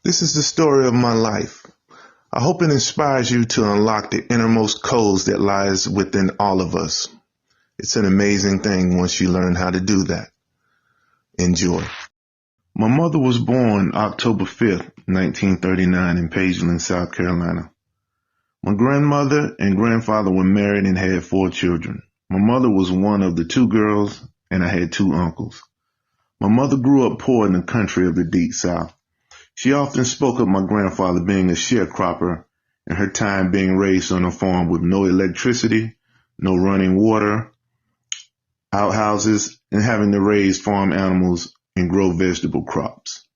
This is the story of my life. I hope it inspires you to unlock the innermost codes that lies within all of us. It's an amazing thing once you learn how to do that. Enjoy. My mother was born October 5th, 1939 in Pageland, South Carolina. My grandmother and grandfather were married and had 4 children. My mother was one of the 2 girls, and I had 2 uncles. My mother grew up poor in the country of the Deep South. She often spoke of my grandfather being a sharecropper and her time being raised on a farm with no electricity, no running water, outhouses, and having to raise farm animals and grow vegetable crops.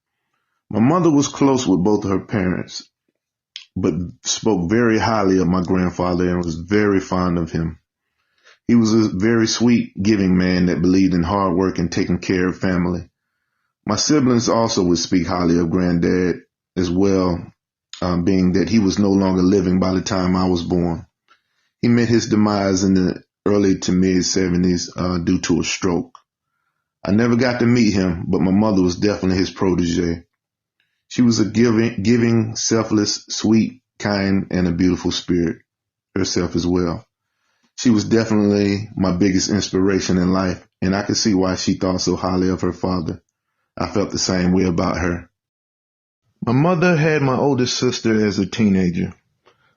My mother was close with both of her parents, but spoke very highly of my grandfather and was very fond of him. He was a very sweet, giving man that believed in hard work and taking care of family. My siblings also would speak highly of Granddad as well, being that he was no longer living by the time I was born. He met his demise in the early to mid-70s due to a stroke. I never got to meet him, but my mother was definitely his protege. She was a giving, selfless, sweet, kind, and a beautiful spirit herself as well. She was definitely my biggest inspiration in life, and I could see why she thought so highly of her father. I felt the same way about her. My mother had my oldest sister as a teenager.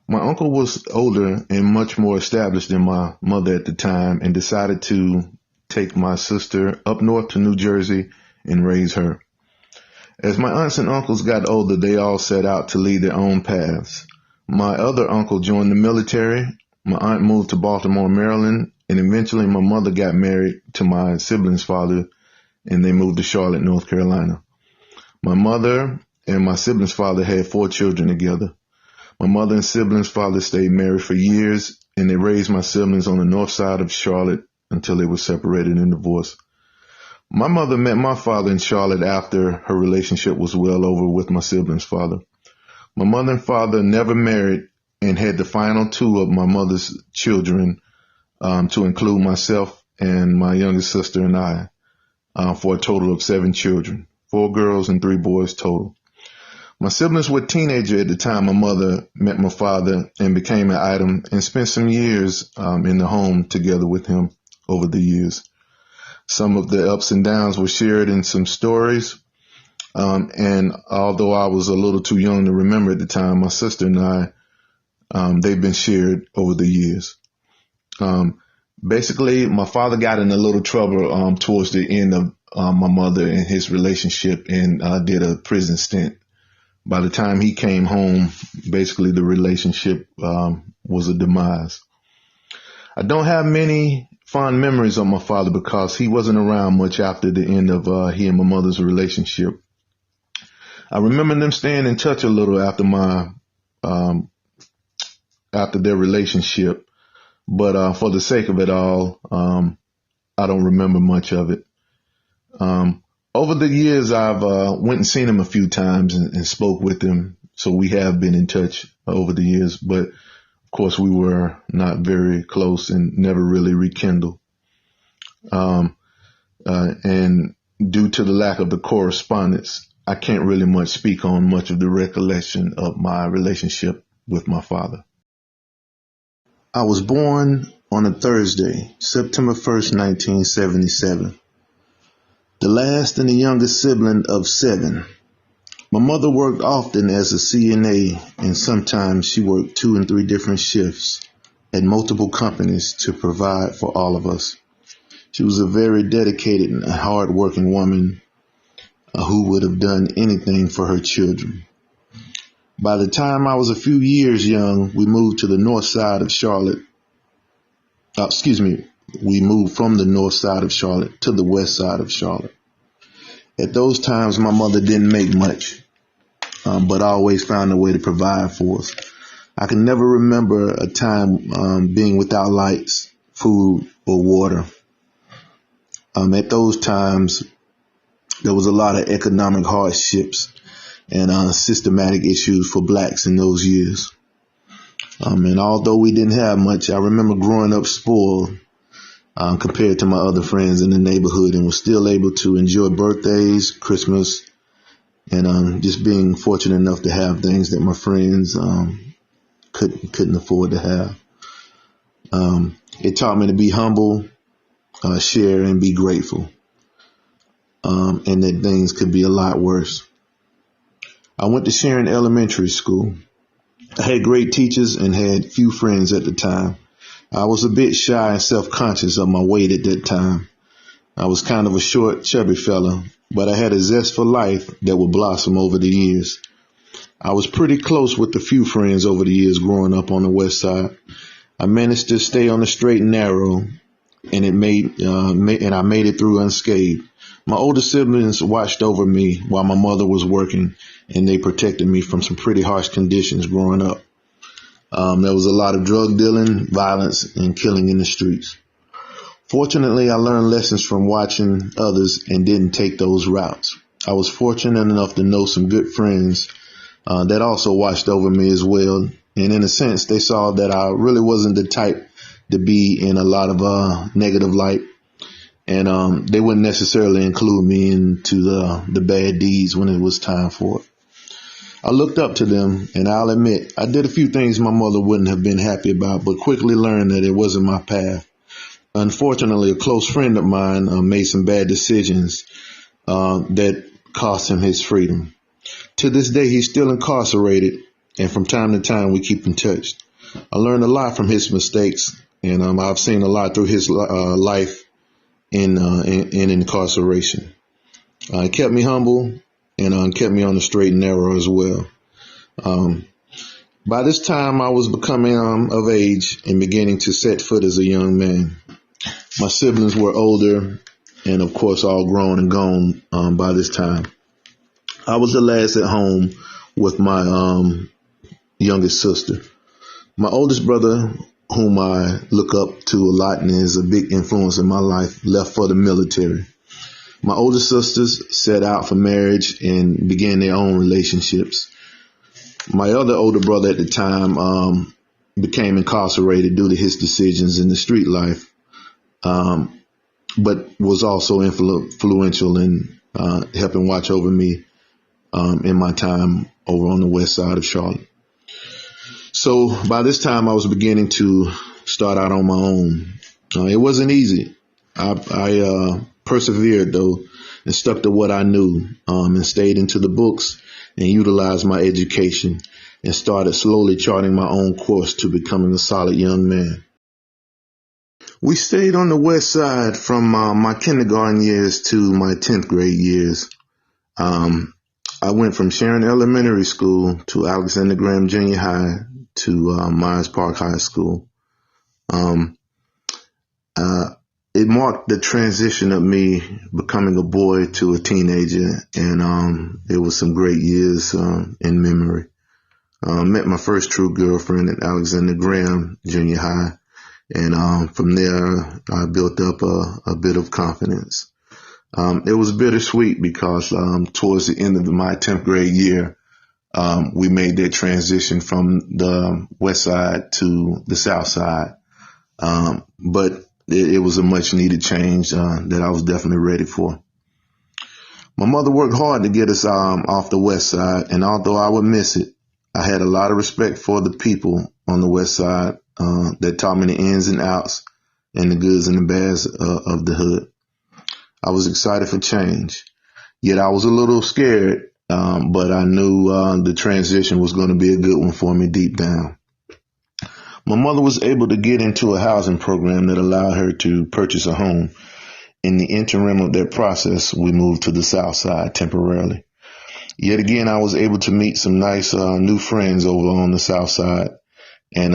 My uncle was older and much more established than my mother at the time and decided to take my sister up north to New Jersey and raise her. As my aunts and uncles got older, they all set out to lead their own paths. My other uncle joined the military. My aunt moved to Baltimore, Maryland, and eventually my mother got married to my sibling's father, and they moved to Charlotte, North Carolina. My mother and my sibling's father had 4 children together. My mother and siblings' father stayed married for years, and they raised my siblings on the north side of Charlotte until they were separated and divorced. My mother met my father in Charlotte after her relationship was well over with my sibling's father. My mother and father never married and had the final 2 of my mother's children, to include myself and my youngest sister and I, for a total of 7 children, 4 girls and 3 boys total. My siblings were teenagers at the time my mother met my father and became an item and spent some years in the home together with him over the years. Some of the ups and downs were shared in some stories. And although I was a little too young to remember at the time, my sister and I, they've been shared over the years. Basically, my father got in a little trouble towards the end of my mother and his relationship and did a prison stint. By the time he came home, basically the relationship was a demise. I don't have many fond memories of my father because he wasn't around much after the end of he and my mother's relationship. I remember them staying in touch a little after after their relationship, but for the sake of it all, I don't remember much of it. Over the years, I've went and seen him a few times and spoke with him, so we have been in touch over the years, but of course we were not very close and never really rekindled. And due to the lack of the correspondence, I can't really much speak on much of the recollection of my relationship with my father. I was born on a Thursday, September 1st, 1977. The last and the youngest sibling of 7. My mother worked often as a CNA, and sometimes she worked 2 and 3 different shifts at multiple companies to provide for all of us. She was a very dedicated and hard-working woman who would have done anything for her children. By the time I was a few years young, we moved to the north side of Charlotte. We moved from the north side of Charlotte to the west side of Charlotte. At those times, my mother didn't make much, but always found a way to provide for us. I can never remember a time being without lights, food, or water. At those times, there was a lot of economic hardships and systematic issues for blacks in those years. And although we didn't have much, I remember growing up spoiled compared to my other friends in the neighborhood, and was still able to enjoy birthdays, Christmas, and just being fortunate enough to have things that my friends couldn't afford to have. It taught me to be humble, share, and be grateful, and that things could be a lot worse. I went to Sharon Elementary School. I had great teachers and had few friends at the time. I was a bit shy and self-conscious of my weight at that time. I was kind of a short, chubby fella, but I had a zest for life that would blossom over the years. I was pretty close with a few friends over the years growing up on the west side. I managed to stay on the straight and narrow, and I made it through unscathed. My older siblings watched over me while my mother was working, and they protected me from some pretty harsh conditions growing up. There was a lot of drug dealing, violence, and killing in the streets. Fortunately, I learned lessons from watching others and didn't take those routes. I was fortunate enough to know some good friends that also watched over me as well. And in a sense, they saw that I really wasn't the type to be in a lot of negative light. And they wouldn't necessarily include me into the bad deeds when it was time for it. I looked up to them, and I'll admit, I did a few things my mother wouldn't have been happy about, but quickly learned that it wasn't my path. Unfortunately, a close friend of mine made some bad decisions that cost him his freedom. To this day, he's still incarcerated, and from time to time, we keep in touch. I learned a lot from his mistakes, and I've seen a lot through his life in incarceration. It kept me humble, and kept me on the straight and narrow as well. By this time, I was becoming of age and beginning to set foot as a young man. My siblings were older and, of course, all grown and gone by this time. I was the last at home with my youngest sister. My oldest brother, whom I look up to a lot and is a big influence in my life, left for the military. My older sisters set out for marriage and began their own relationships. My other older brother at the time became incarcerated due to his decisions in the street life, but was also influential in helping watch over me in my time over on the west side of Charlotte. So by this time, I was beginning to start out on my own. It wasn't easy. I persevered, though, and stuck to what I knew, and stayed into the books and utilized my education and started slowly charting my own course to becoming a solid young man. We stayed on the west side from my kindergarten years to my 10th grade years. I went from Sharon Elementary School to Alexander Graham Junior High to Myers Park High School. It marked the transition of me becoming a boy to a teenager, and it was some great years in memory. Met my first true girlfriend at Alexander Graham Junior High, and from there I built up a bit of confidence. It was bittersweet because towards the end of my 10th grade year, we made that transition from the west side to the south side, but it was a much needed change that I was definitely ready for. My mother worked hard to get us off the west side, and although I would miss it, I had a lot of respect for the people on the west side that taught me the ins and outs and the goods and the bads of the hood. I was excited for change, yet I was a little scared, but I knew the transition was going to be a good one for me deep down. My mother was able to get into a housing program that allowed her to purchase a home. In the interim of that process, we moved to the south side temporarily. Yet again, I was able to meet some nice new friends over on the south side, and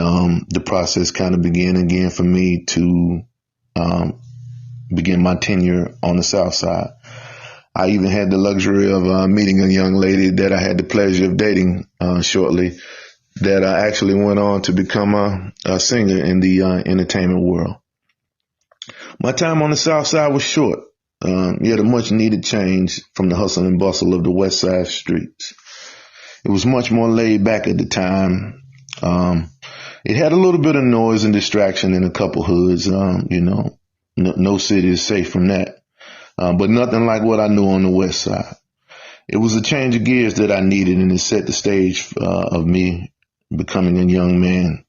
the process kind of began again for me to begin my tenure on the south side. I even had the luxury of meeting a young lady that I had the pleasure of dating shortly, that I actually went on to become a singer in the entertainment world. My time on the south side was short, yet a much needed change from the hustle and bustle of the west side streets. It was much more laid back at the time. It had a little bit of noise and distraction in a couple hoods. No city is safe from that, but nothing like what I knew on the west side. It was a change of gears that I needed, and it set the stage of me becoming a young man.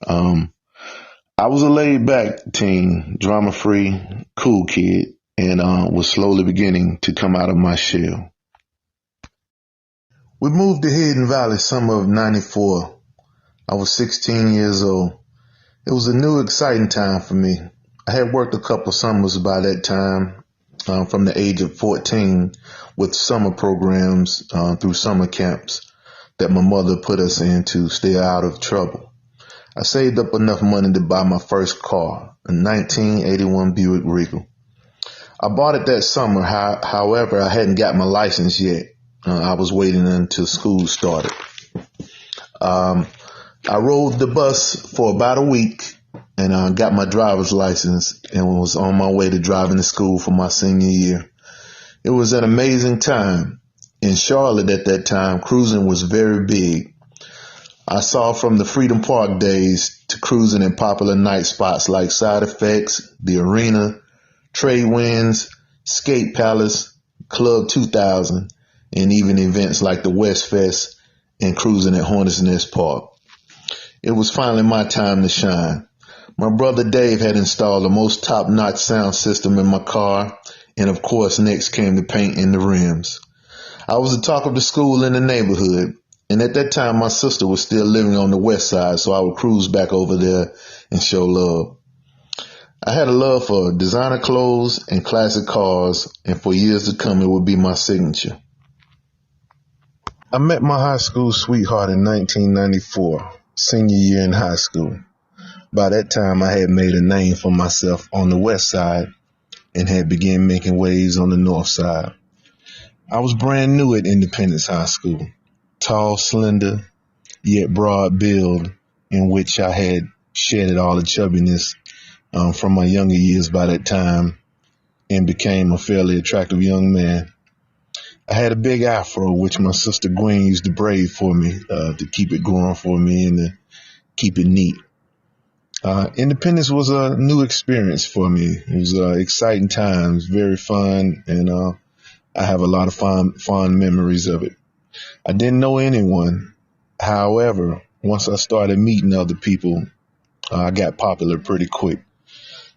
I was a laid-back teen, drama-free, cool kid, and was slowly beginning to come out of my shell. We moved to Hidden Valley summer of '94. I was 16 years old. It was a new, exciting time for me. I had worked a couple of summers by that time, from the age of 14, with summer programs through summer camps that my mother put us in to stay out of trouble. I saved up enough money to buy my first car, a 1981 Buick Regal. I bought it that summer. However, I hadn't got my license yet. I was waiting until school started. I rode the bus for about a week and got my driver's license and was on my way to driving to school for my senior year. It was an amazing time. In Charlotte at that time, cruising was very big. I saw from the Freedom Park days to cruising in popular night spots like Side Effects, the Arena, Trade Winds, Skate Palace, Club 2000, and even events like the West Fest and cruising at Hornets Nest Park. It was finally my time to shine. My brother Dave had installed the most top-notch sound system in my car, and of course next came the paint and the rims. I was the talk of the school in the neighborhood, and at that time my sister was still living on the west side, so I would cruise back over there and show love. I had a love for designer clothes and classic cars, and for years to come it would be my signature. I met my high school sweetheart in 1994, senior year in high school. By that time, I had made a name for myself on the west side and had begun making waves on the north side. I was brand new at Independence High School, tall, slender, yet broad build, in which I had shedded all the chubbiness from my younger years by that time and became a fairly attractive young man. I had a big afro, which my sister Gwen used to braid for me to keep it growing for me and to keep it neat. Independence was a new experience for me. It was exciting times, very fun, and I have a lot of fond memories of it. I didn't know anyone. However, once I started meeting other people, I got popular pretty quick.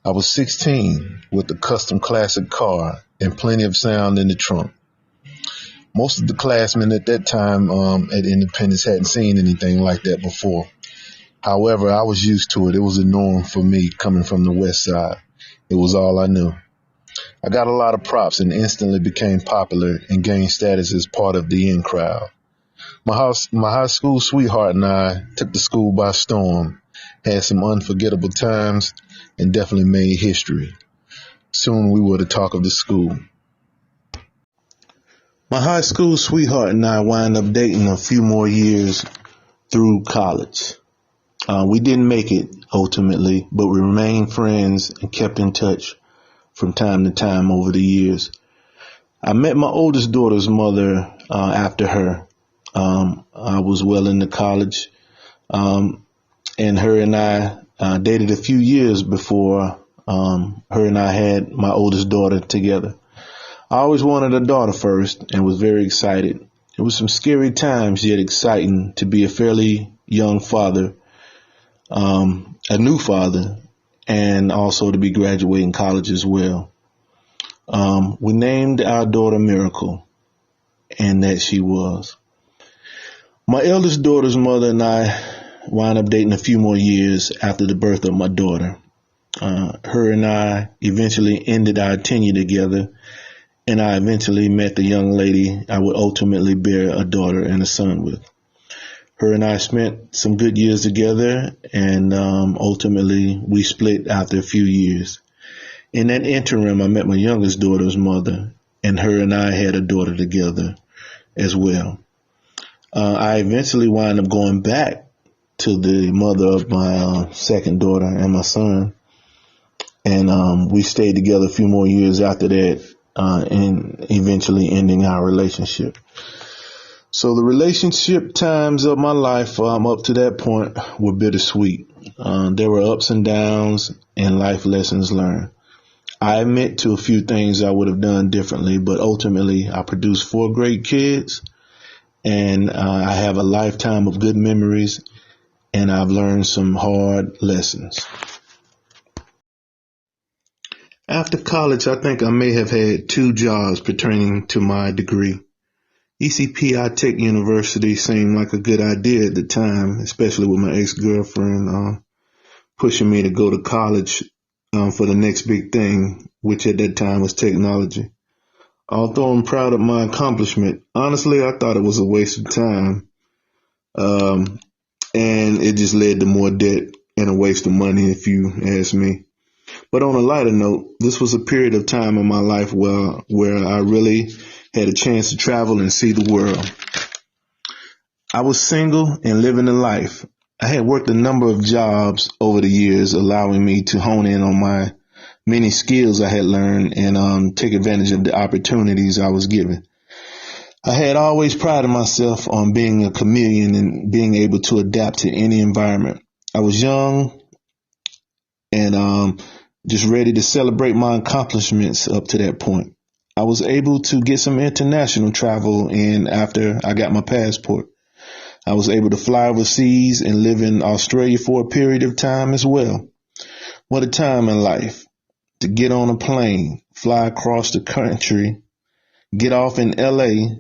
I was 16 with a custom classic car and plenty of sound in the trunk. Most of the classmen at that time at Independence hadn't seen anything like that before. However, I was used to it. It was a norm for me coming from the west side. It was all I knew. I got a lot of props and instantly became popular and gained status as part of the in crowd. My high school sweetheart and I took the school by storm, had some unforgettable times, and definitely made history. Soon we were the talk of the school. My high school sweetheart and I wound up dating a few more years through college. We didn't make it ultimately, but we remained friends and kept in touch from time to time over the years. I met my oldest daughter's mother after her. I was well into college, and her and I dated a few years before her and I had my oldest daughter together. I always wanted a daughter first and was very excited. It was some scary times, yet exciting to be a fairly young father, a new father, and also to be graduating college as well. We named our daughter Miracle, and that she was. My eldest daughter's mother and I wound up dating a few more years after the birth of my daughter. Her and I eventually ended our tenure together, and I eventually met the young lady I would ultimately bear a daughter and a son with. Her and I spent some good years together, and ultimately we split after a few years. In that interim, I met my youngest daughter's mother, and her and I had a daughter together as well. I eventually wound up going back to the mother of my second daughter and my son, and we stayed together a few more years after that, and eventually ending our relationship. So the relationship times of my life up to that point were bittersweet. There were ups and downs and life lessons learned. I admit to a few things I would have done differently, but ultimately I produced 4 great kids, and I have a lifetime of good memories, and I've learned some hard lessons. After college, I think I may have had 2 jobs pertaining to my degree. ECPI Tech University seemed like a good idea at the time, especially with my ex-girlfriend pushing me to go to college for the next big thing, which at that time was technology. Although I'm proud of my accomplishment, honestly, I thought it was a waste of time. And it just led to more debt and a waste of money, if you ask me. But on a lighter note, this was a period of time in my life where I really had a chance to travel and see the world. I was single and living a life. I had worked a number of jobs over the years, allowing me to hone in on my many skills I had learned and take advantage of the opportunities I was given. I had always prided myself on being a chameleon and being able to adapt to any environment. I was young and just ready to celebrate my accomplishments up to that point. I was able to get some international travel in after I got my passport. I was able to fly overseas and live in Australia for a period of time as well. What a time in life to get on a plane, fly across the country, get off in LA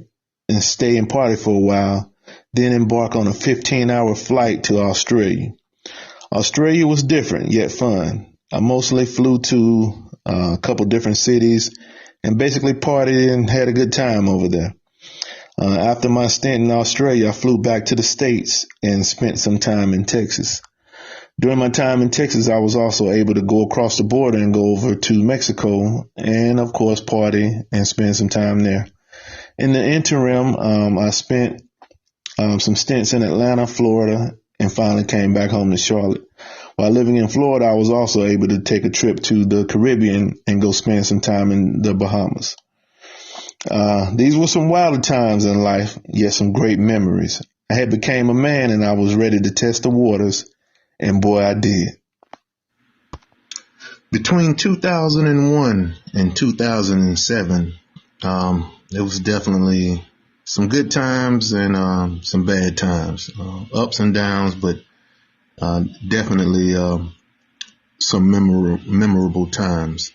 and stay and party for a while, then embark on a 15-hour flight to Australia. Australia was different yet fun. I mostly flew to a couple different cities and basically partied and had a good time over there. After my stint in Australia, I flew back to the States and spent some time in Texas. During my time in Texas, I was also able to go across the border and go over to Mexico and, of course, party and spend some time there. In the interim, I spent some stints in Atlanta, Florida, and finally came back home to Charlotte. While living in Florida, I was also able to take a trip to the Caribbean and go spend some time in the Bahamas. These were some wilder times in life, yet some great memories. I had became a man and I was ready to test the waters, and boy, I did. Between 2001 and 2007, there was definitely some good times and some bad times, ups and downs, but definitely some memorable times.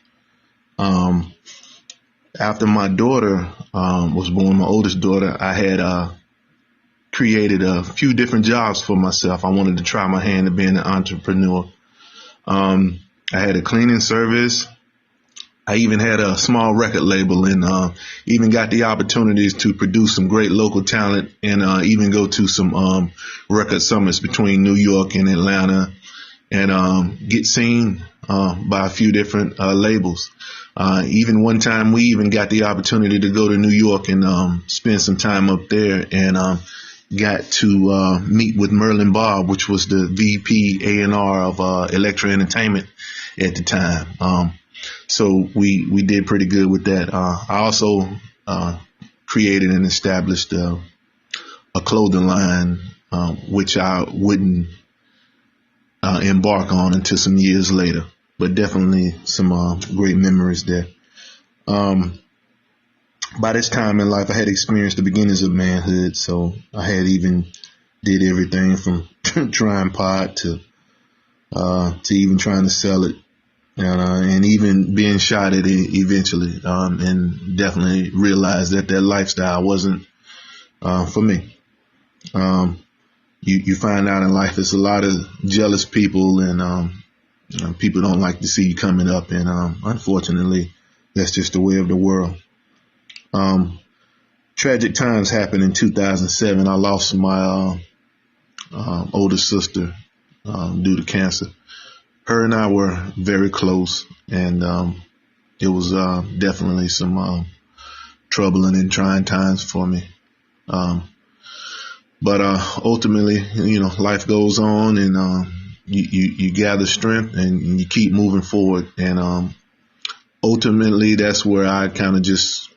After my daughter was born, my oldest daughter, I had created a few different jobs for myself. I wanted to try my hand at being an entrepreneur. I had a cleaning service. I even had a small record label and even got the opportunities to produce some great local talent and even go to some record summits between New York and Atlanta and get seen by a few different labels. Even one time we even got the opportunity to go to New York and spend some time up there and got to meet with Merlin Bob, which was the VP A&R of Electra Entertainment at the time. So we did pretty good with that. I also created and established a clothing line, which I wouldn't embark on until some years later, but definitely some great memories there. By this time in life, I had experienced the beginnings of manhood, so I had even did everything from trying pot to even trying to sell it. And even being shot at it eventually, and definitely realized that lifestyle wasn't for me. You find out in life there's a lot of jealous people, and people don't like to see you coming up, and unfortunately, that's just the way of the world. Tragic times happened in 2007. I lost my older sister due to cancer. Her and I were very close, and it was definitely some troubling and trying times for me. But ultimately, life goes on, and you gather strength and you keep moving forward. And ultimately, that's where I kind of just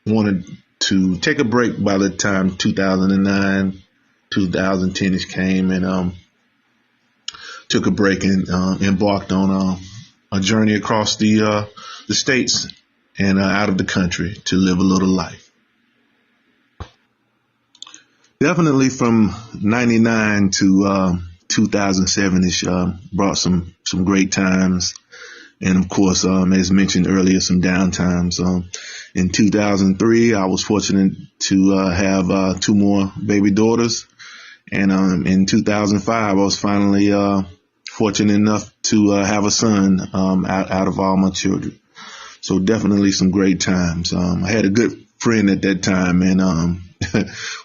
wanted to take a break by the time 2009, 2010ish came, and took a break and embarked on a journey across the states and out of the country to live a little life. Definitely from 99 to 2007-ish brought some great times. And of course, as mentioned earlier, some downtimes. In 2003, I was fortunate to have 2 more baby daughters. And in 2005, I was finally fortunate enough to have a son out of all my children. So definitely some great times. I had a good friend at that time, and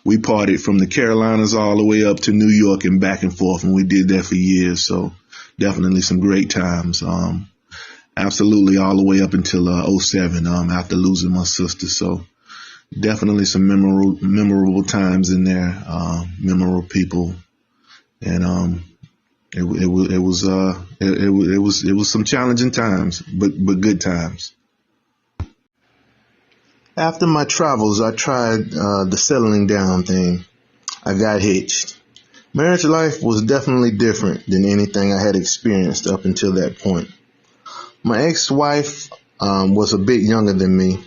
we partied from the Carolinas all the way up to New York and back and forth, and we did that for years. So definitely some great times. Absolutely all the way up until 07 after losing my sister. So definitely some memorable times in there, memorable people, and it was some challenging times, but good times. After my travels, I tried the settling down thing. I got hitched. Marriage life was definitely different than anything I had experienced up until that point. My ex-wife was a bit younger than me.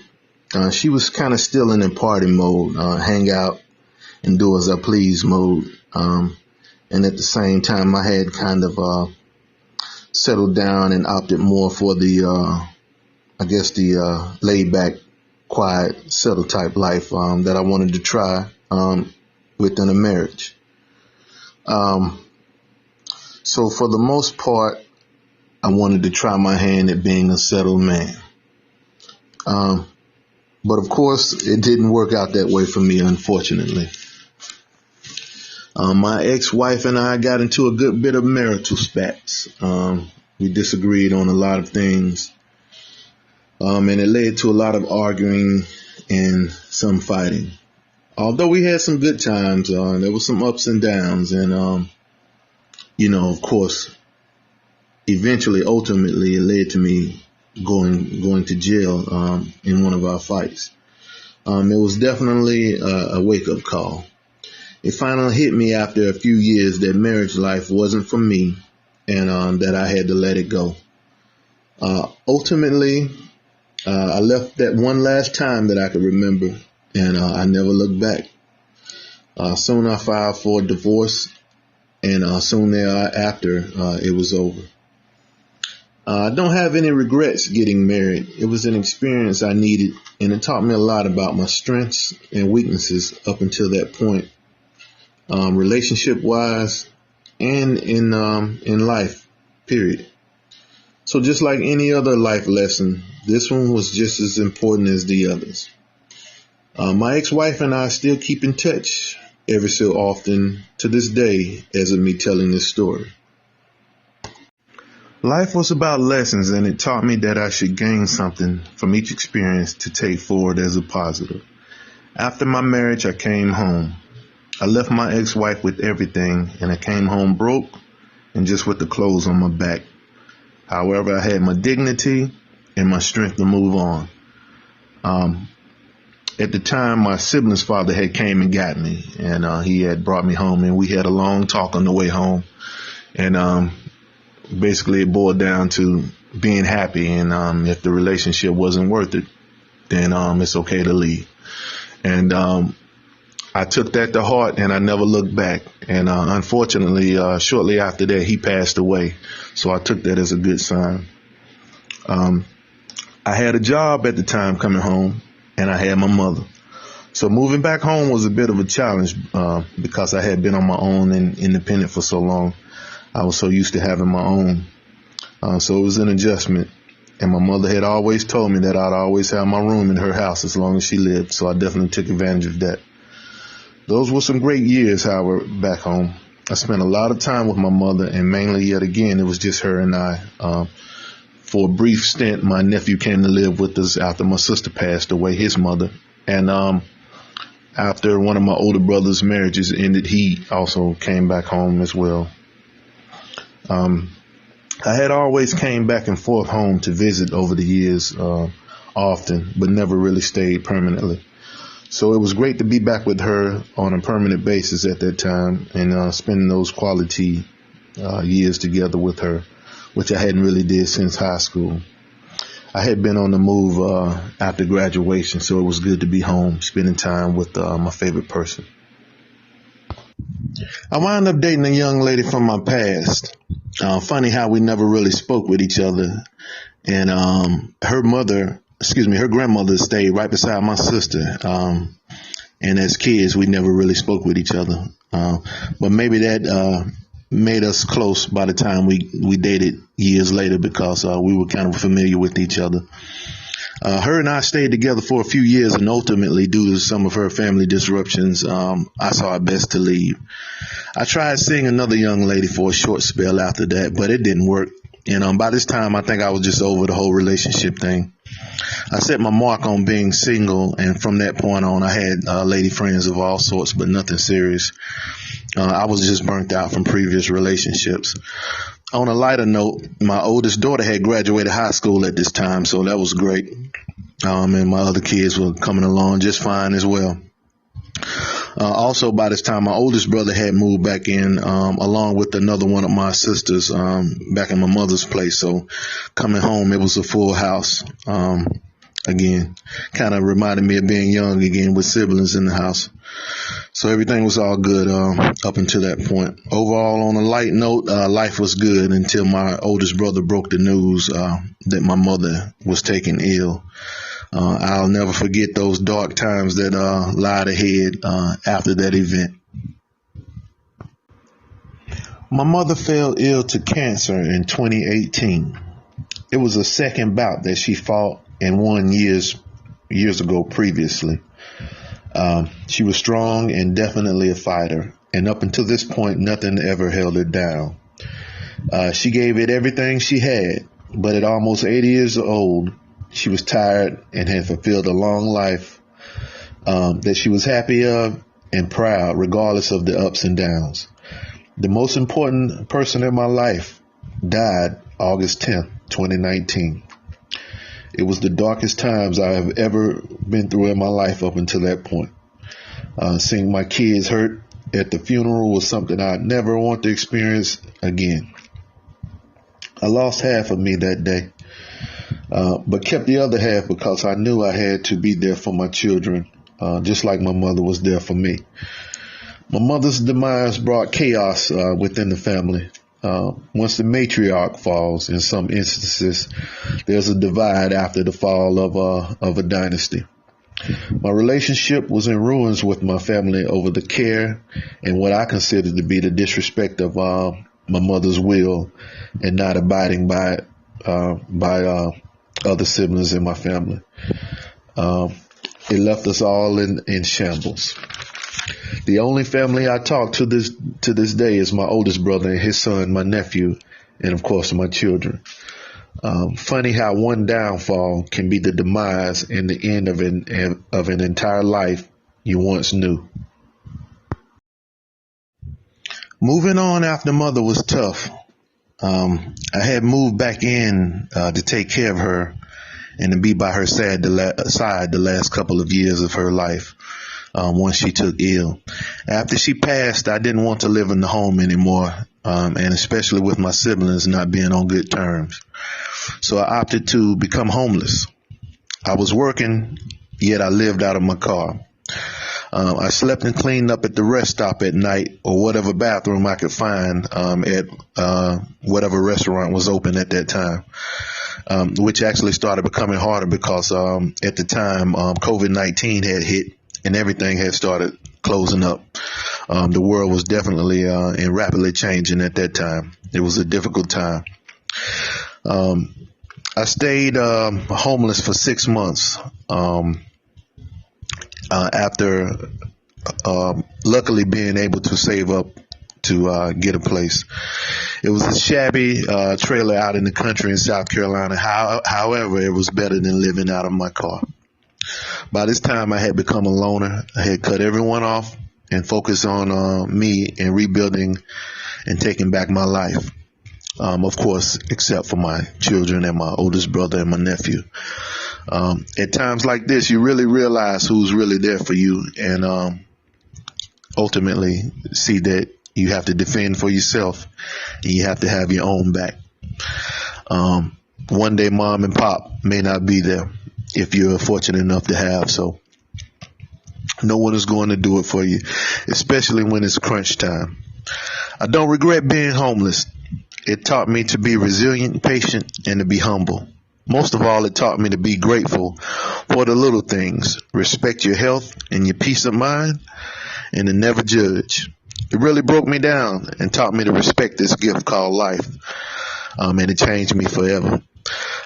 She was kind of still in party mode, hang out and do as I please mode. And at the same time, I had kind of settled down and opted more for the laid back, quiet, settled type life that I wanted to try within a marriage. So for the most part, I wanted to try my hand at being a settled man. But of course, it didn't work out that way for me, unfortunately. My ex-wife and I got into a good bit of marital spats. We disagreed on a lot of things. And it led to a lot of arguing and some fighting. Although we had some good times, there was some ups and downs. And, of course, ultimately, it led to me going to jail in one of our fights. It was definitely a wake-up call. It finally hit me after a few years that marriage life wasn't for me and that I had to let it go. Ultimately, I left that one last time that I could remember, and I never looked back. Soon I filed for a divorce, and soon thereafter, it was over. I don't have any regrets getting married. It was an experience I needed, and it taught me a lot about my strengths and weaknesses up until that point, relationship-wise and in life, period. So just like any other life lesson, this one was just as important as the others. My ex-wife and I still keep in touch every so often to this day as of me telling this story. Life was about lessons, and it taught me that I should gain something from each experience to take forward as a positive. After my marriage, I came home. I left my ex-wife with everything, and I came home broke and just with the clothes on my back. However, I had my dignity and my strength to move on. At the time, my sibling's father had came and got me, and he had brought me home, and we had a long talk on the way home. And basically, it boiled down to being happy, and if the relationship wasn't worth it, then it's okay to leave. And I took that to heart, and I never looked back. And unfortunately, shortly after that, he passed away. So I took that as a good sign. I had a job at the time coming home, and I had my mother. So moving back home was a bit of a challenge because I had been on my own and independent for so long. I was so used to having my own. So it was an adjustment. And my mother had always told me that I'd always have my room in her house as long as she lived. So I definitely took advantage of that. Those were some great years, however, back home. I spent a lot of time with my mother, and mainly, yet again, it was just her and I. For a brief stint, my nephew came to live with us after my sister passed away, his mother. And after one of my older brother's marriages ended, he also came back home as well. I had always came back and forth home to visit over the years, often, but never really stayed permanently. So it was great to be back with her on a permanent basis at that time and spending those quality years together with her which I hadn't really did since high school. I had been on the move after graduation, so it was good to be home, spending time with my favorite person. I wound up dating a young lady from my past. Funny how we never really spoke with each other. And her grandmother stayed right beside my sister. And as kids, we never really spoke with each other. But maybe that made us close by the time we dated years later, because we were kind of familiar with each other. Her and I stayed together for a few years, and ultimately, due to some of her family disruptions, I saw it best to leave. I tried seeing another young lady for a short spell after that, but it didn't work. And by this time, I think I was just over the whole relationship thing. I set my mark on being single, and from that point on, I had lady friends of all sorts, but nothing serious. I was just burnt out from previous relationships. On a lighter note, my oldest daughter had graduated high school at this time, so that was great. And my other kids were coming along just fine as well. Also, by this time, my oldest brother had moved back in, along with another one of my sisters, back in my mother's place. So coming home, it was a full house. Again, kind of reminded me of being young again with siblings in the house. So everything was all good up until that point. Overall, on a light note, life was good until my oldest brother broke the news that my mother was taken ill. I'll never forget those dark times that lied ahead after that event. My mother fell ill to cancer in 2018. It was a second bout that she fought and won years ago previously. She was strong and definitely a fighter, and up until this point, nothing ever held her down. She gave it everything she had, but at almost 80 years old, she was tired and had fulfilled a long life that she was happy of and proud, regardless of the ups and downs. The most important person in my life died August 10th, 2019. It was the darkest times I have ever been through in my life up until that point. Seeing my kids hurt at the funeral was something I'd never want to experience again. I lost half of me that day, but kept the other half because I knew I had to be there for my children, just like my mother was there for me. My mother's demise brought chaos within the family. Once the matriarch falls, in some instances, there's a divide after the fall of a dynasty. My relationship was in ruins with my family over the care and what I considered to be the disrespect of my mother's will and not abiding by it by other siblings in my family. It left us all in shambles. The only family I talk to this day is my oldest brother and his son, my nephew, and of course my children. Funny how one downfall can be the demise and the end of an entire life you once knew. Moving on after mother was tough. I had moved back in to take care of her and to be by her side the last couple of years of her life. Once she took ill. After she passed, I didn't want to live in the home anymore, and especially with my siblings not being on good terms. So I opted to become homeless. I was working, yet I lived out of my car. I slept and cleaned up at the rest stop at night or whatever bathroom I could find at whatever restaurant was open at that time, which actually started becoming harder because at the time COVID-19 had hit and everything had started closing up. The world was definitely and rapidly changing at that time. It was a difficult time. I stayed homeless for 6 months after luckily being able to save up to get a place. It was a shabby trailer out in the country in South Carolina. However, it was better than living out of my car. By this time, I had become a loner. I had cut everyone off and focused on me and rebuilding and taking back my life. Of course, except for my children and my oldest brother and my nephew. At times like this, you really realize who's really there for you and ultimately see that you have to defend for yourself and you have to have your own back. One day mom and pop may not be there if you're fortunate enough to have, so no one is going to do it for you, especially when it's crunch time. I don't regret being homeless. It taught me to be resilient, patient, and to be humble. Most of all, it taught me to be grateful for the little things, respect your health and your peace of mind, and to never judge. It really broke me down and taught me to respect this gift called life, and it changed me forever.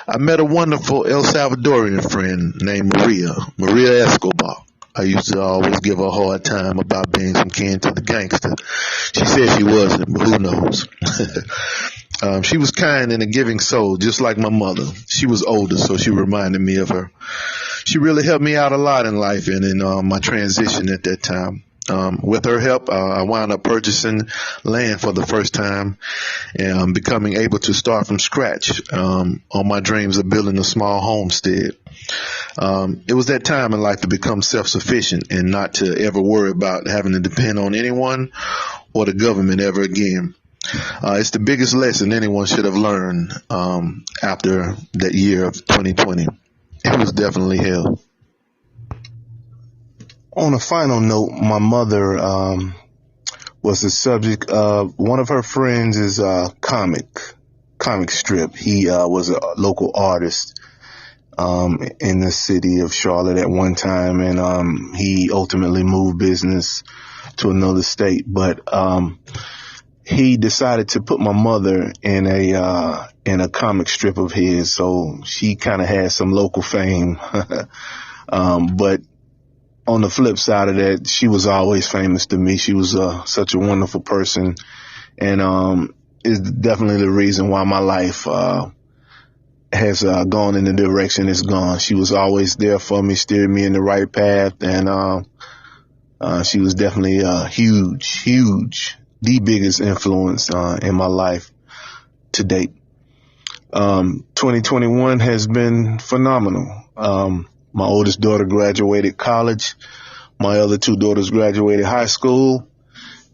I met a wonderful El Salvadorian friend named Maria Escobar. I used to always give her a hard time about being some kin to the gangster. She said she wasn't, but who knows? She was kind and a giving soul, just like my mother. She was older, so she reminded me of her. She really helped me out a lot in life and in my transition at that time. With her help, I wound up purchasing land for the first time and becoming able to start from scratch on my dreams of building a small homestead. It was that time in life to become self-sufficient and not to ever worry about having to depend on anyone or the government ever again. It's the biggest lesson anyone should have learned after that year of 2020. It was definitely hell. On a final note, my mother was the subject of one of her friends' comic strip. He was a local artist in the city of Charlotte at one time, and he ultimately moved business to another state. But he decided to put my mother in a comic strip of his, so she kind of had some local fame. But on the flip side of that, she was always famous to me. She was such a wonderful person, and is definitely the reason why my life has gone in the direction it's gone. She was always there for me, steered me in the right path, and she was definitely huge, the biggest influence in my life to date. 2021 has been phenomenal. My oldest daughter graduated college. My other two daughters graduated high school.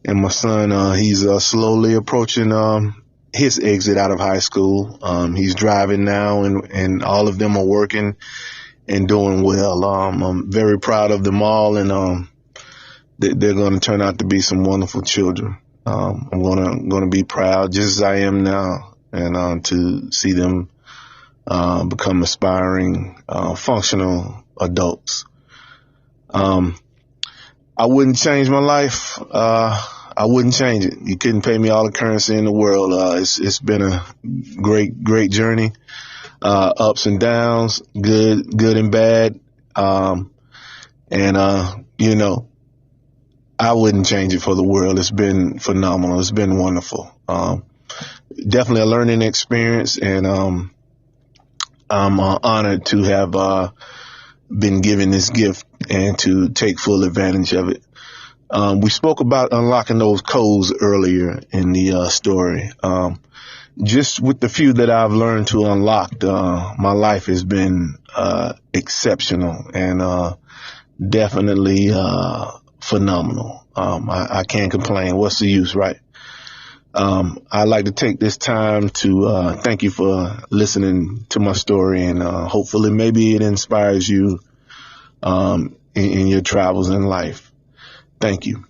And my son, he's slowly approaching his exit out of high school. He's driving now, and all of them are working and doing well. I'm very proud of them all, and they're going to turn out to be some wonderful children. I'm going to be proud, just as I am now, and to see them become aspiring, functional adults. I wouldn't change my life. I wouldn't change it. You couldn't pay me all the currency in the world. It's been a great journey. Ups and downs, good and bad. I wouldn't change it for the world. It's been phenomenal. It's been wonderful. Definitely a learning experience, and I'm honored to have been given this gift and to take full advantage of it. We spoke about unlocking those codes earlier in the story. Just with the few that I've learned to unlock, my life has been exceptional and definitely phenomenal. I can't complain. What's the use, right? I'd like to take this time to thank you for listening to my story, and hopefully maybe it inspires you in your travels in life. Thank you.